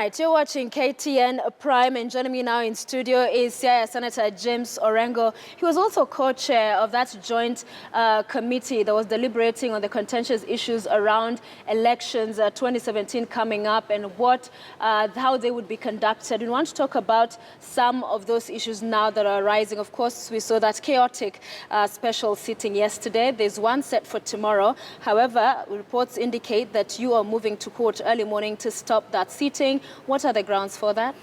Right, you're watching KTN Prime, and joining me now in studio is Siaya Senator James Orengo. He was also co-chair of that joint committee that was deliberating on the contentious issues around elections 2017 coming up and how they would be conducted. We want to talk about some of those issues now that are arising. Of course, we saw that chaotic special sitting yesterday. There's one set for tomorrow. However, reports indicate that you are moving to court early morning to stop that sitting. What are the grounds for that?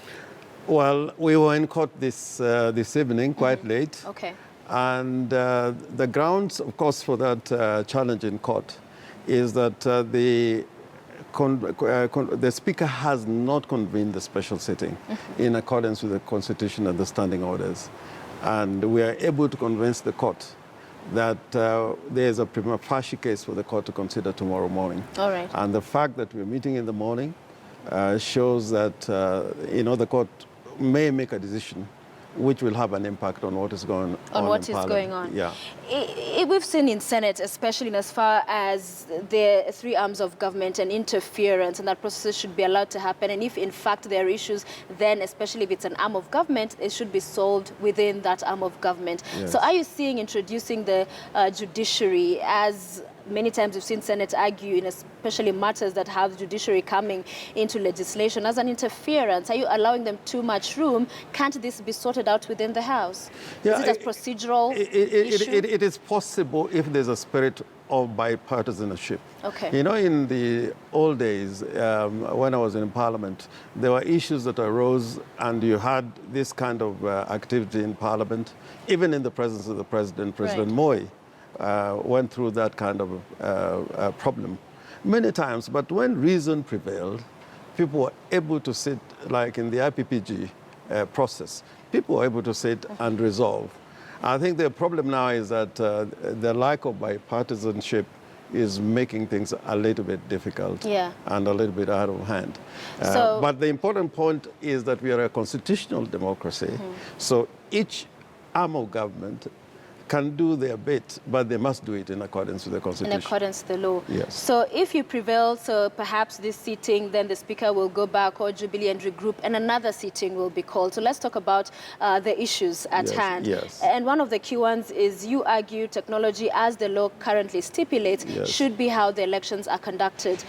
Well, we were in court this evening, quite late. Okay. And the grounds, of course, for that challenge in court is that the Speaker has not convened the special sitting in accordance with the Constitution and the standing orders. And we are able to convince the court that there is a prima facie case for the court to consider tomorrow morning. All right. And the fact that we're meeting in the morning shows that, the court may make a decision which will have an impact on what is going on. On what is going on. Yeah. We've seen in Senate, especially in as far as the three arms of government and interference, and that process should be allowed to happen. And if, in fact, there are issues, then, especially if it's an arm of government, it should be solved within that arm of government. Yes. So are you seeing introducing the judiciary, as many times we've seen Senate argue, in especially matters that have judiciary coming into legislation, as an interference? Are you allowing them too much room? Can't this be sorted out within the House? Yeah, Is it a procedural issue? It is possible if there's a spirit of bipartisanship. Okay. You know, in the old days, when I was in Parliament, there were issues that arose, and you had this kind of activity in Parliament, even in the presence of the President, President Moi. Went through that kind of problem many times. But when reason prevailed, people were able to sit, like in the IPPG process, people were able to sit and resolve. I think the problem now is that the lack of bipartisanship is making things a little bit difficult and a little bit out of hand. But the important point is that we are a constitutional democracy, so each arm of government can do their bit, but they must do it in accordance with the Constitution. In accordance with the law. Yes. So if you prevail, so perhaps this sitting, then the Speaker will go back or Jubilee and regroup, and another sitting will be called. So let's talk about the issues at hand. Yes. And one of the key ones is, you argue technology, as the law currently stipulates, should be how the elections are conducted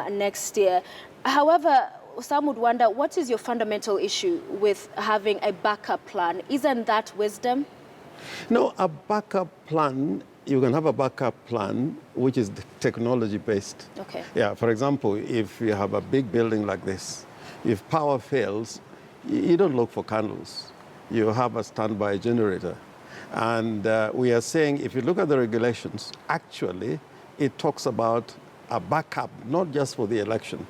next year. However, some would wonder, what is your fundamental issue with having a backup plan? Isn't that wisdom? No, a backup plan, you can have a backup plan which is technology-based. Okay. Yeah, for example, if you have a big building like this, if power fails, you don't look for candles. You have a standby generator. And we are saying, if you look at the regulations, actually, it talks about a backup, not just for the election,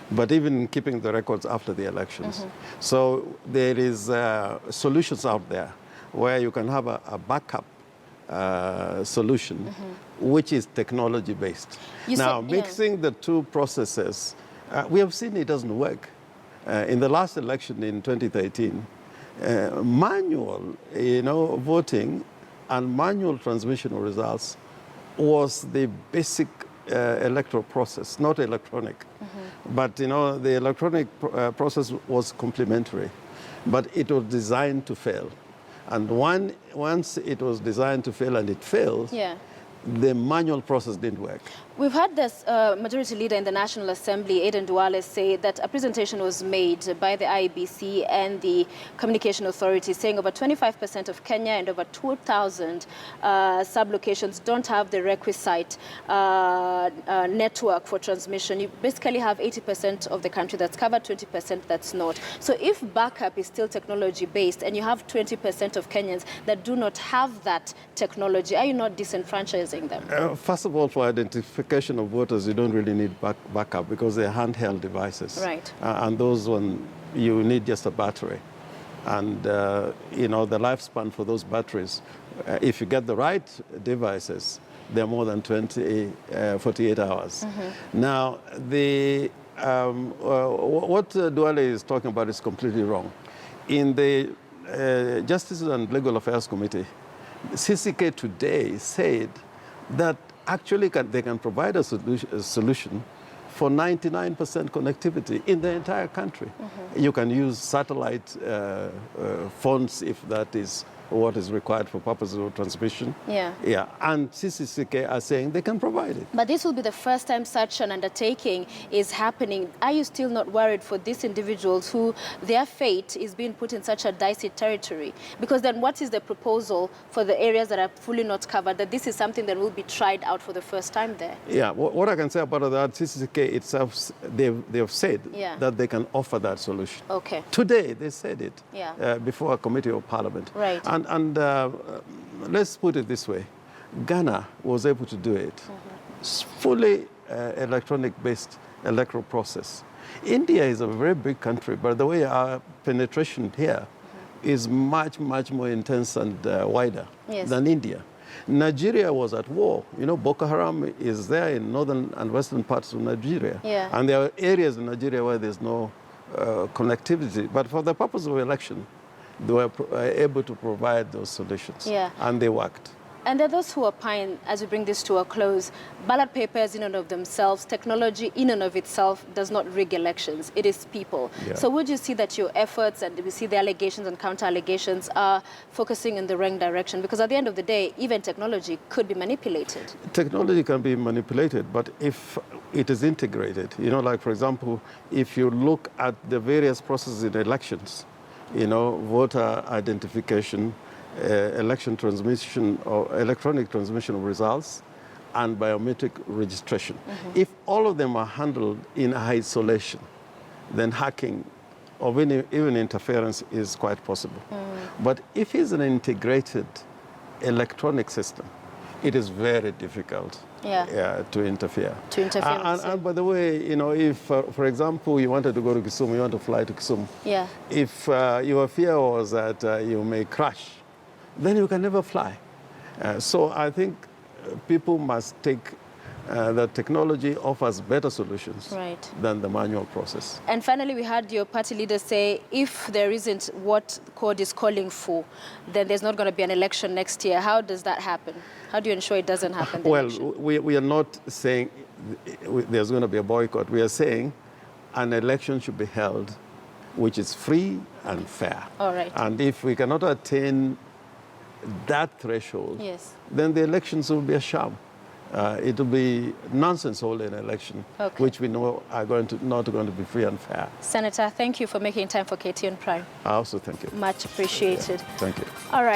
but even keeping the records after the elections. So there is solutions out there where you can have a backup solution, which is technology-based. Now, mixing the two processes, we have seen it doesn't work. In the last election in 2013, manual, voting and manual transmission of results was the basic electoral process, not electronic. But, the electronic process was complementary, but it was designed to fail. And once it was designed to fail and it failed, the manual process didn't work. We've had this majority leader in the National Assembly, Aden Duale, say that a presentation was made by the IEBC and the Communication Authority saying over 25% of Kenya and over 2,000 sub-locations don't have the requisite network for transmission. You basically have 80% of the country that's covered, 20% that's not. So if backup is still technology-based and you have 20% of Kenyans that do not have that technology, are you not disenfranchising them? First of all, for identification of voters, you don't really need backup because they're handheld devices. Right. And those one, you need just a battery. And, the lifespan for those batteries, if you get the right devices, they're more than 48 hours. Now, what Duale is talking about is completely wrong. In the Justice and Legal Affairs Committee, CCK today said that actually they can provide a solution for 99% connectivity in the entire country. You can use satellite phones if that is what is required for purposes of transmission. Yeah. And CCCK are saying they can provide it. But this will be the first time such an undertaking is happening. Are you still not worried for these individuals who their fate is being put in such a dicey territory? Because then what is the proposal for the areas that are fully not covered, that this is something that will be tried out for the first time there? Yeah, what I can say about that, CCCK itself, they've said that they can offer that solution. Okay. Today, they said it before a committee of parliament. Right. And let's put it this way. Ghana was able to do it. Fully electronic-based electoral process. India is a very big country, but the way our penetration here is much, much more intense and wider than India. Nigeria was at war. You know, Boko Haram is there in northern and western parts of Nigeria. And there are areas in Nigeria where there's no connectivity. But for the purpose of election, they were able to provide those solutions. And they worked. And there are those who opine, as we bring this to a close, ballot papers in and of themselves, technology in and of itself does not rig elections. It is people. So would you see that your efforts, and we see the allegations and counter-allegations, are focusing in the wrong direction? Because at the end of the day, even technology could be manipulated. Technology can be manipulated, but if it is integrated, you know, like, for example, if you look at the various processes in elections, you know, voter identification, election transmission or electronic transmission of results, and biometric registration. If all of them are handled in isolation, then hacking or even interference is quite possible. But if it's an integrated electronic system, it is very difficult to interfere. And by the way, you know, if, for example, you wanted to go to Kisumu, you want to fly to Kisumu, if your fear was that you may crash, then you can never fly. So I think people must take that technology offers better solutions than the manual process. And finally, we had your party leader say, if there isn't what the code is calling for, then there's not going to be an election next year. How does that happen? How do you ensure it doesn't happen? Well, we are not saying there's going to be a boycott. We are saying an election should be held which is free and fair. And if we cannot attain that threshold, then the elections will be a sham. It will be nonsense holding an election, which we know are not going to be free and fair. Senator, thank you for making time for KTN Prime. I also thank you. Much appreciated. Thank you. All right.